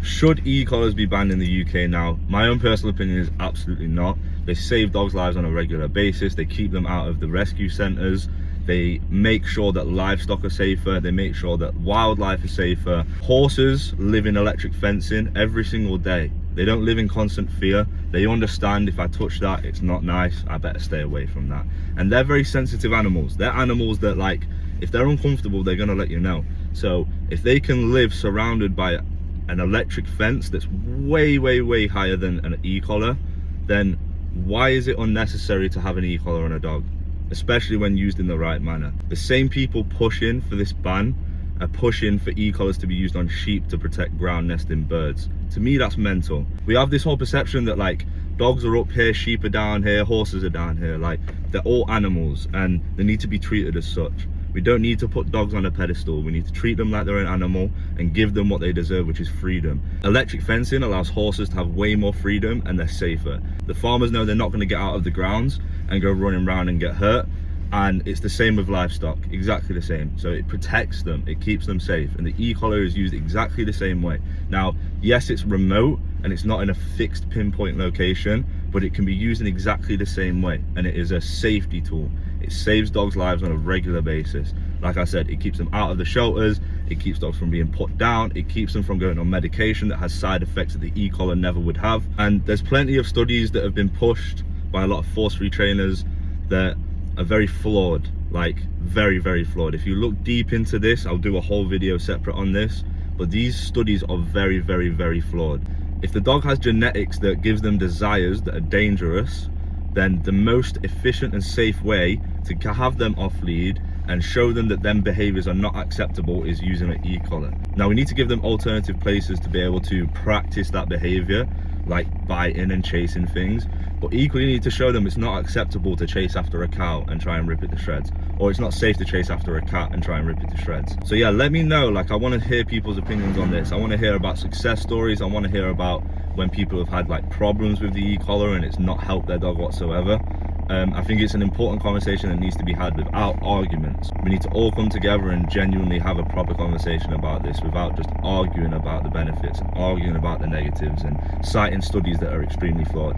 Should e-collars be banned in the UK now? My own personal opinion is absolutely not. They save dogs' lives on a regular basis. They keep them out of the rescue centres. They make sure that livestock are safer. They make sure that wildlife is safer. Horses live in electric fencing every single day. They don't live in constant fear. They understand if I touch that, it's not nice. I better stay away from that. And they're very sensitive animals. They're animals that, like, if they're uncomfortable, they're gonna let you know. So if they can live surrounded by an electric fence that's way, way, way higher than an e-collar, then why is it unnecessary to have an e-collar on a dog? Especially when used in the right manner. The same people pushing for this ban are pushing for e-collars to be used on sheep to protect ground nesting birds. To me, that's mental. We have this whole perception that, like, dogs are up here, sheep are down here, horses are down here. Like, they're all animals and they need to be treated as such. We don't need to put dogs on a pedestal. We need to treat them like they're an animal and give them what they deserve, which is freedom. Electric fencing allows horses to have way more freedom and they're safer. The farmers know they're not going to get out of the grounds and go running around and get hurt. And it's the same with livestock, exactly the same. So it protects them, it keeps them safe, and the e-collar is used exactly the same way. Now, yes, it's remote and it's not in a fixed pinpoint location, but it can be used in exactly the same way, and it is a safety tool. It saves dogs' lives on a regular basis. Like I said, it keeps them out of the shelters, it keeps dogs from being put down, it keeps them from going on medication that has side effects that the e-collar never would have. And there's plenty of studies that have been pushed by a lot of force-free trainers that are very flawed, like very, very flawed. If you look deep into this, I'll do a whole video separate on this, but these studies are very, very, very flawed. If the dog has genetics that gives them desires that are dangerous, then the most efficient and safe way to have them off lead and show them that them behaviors are not acceptable is using an e-collar. Now, we need to give them alternative places to be able to practice that behavior, like biting and chasing things, but equally you need to show them it's not acceptable to chase after a cow and try and rip it to shreds, or it's not safe to chase after a cat and try and rip it to shreds. So yeah, let me know. Like, I want to hear people's opinions on this. I want to hear about success stories. I want to hear about when people have had like problems with the e-collar and it's not helped their dog whatsoever. I think it's an important conversation that needs to be had without arguments. We need to all come together and genuinely have a proper conversation about this without just arguing about the benefits and arguing about the negatives and citing studies that are extremely flawed.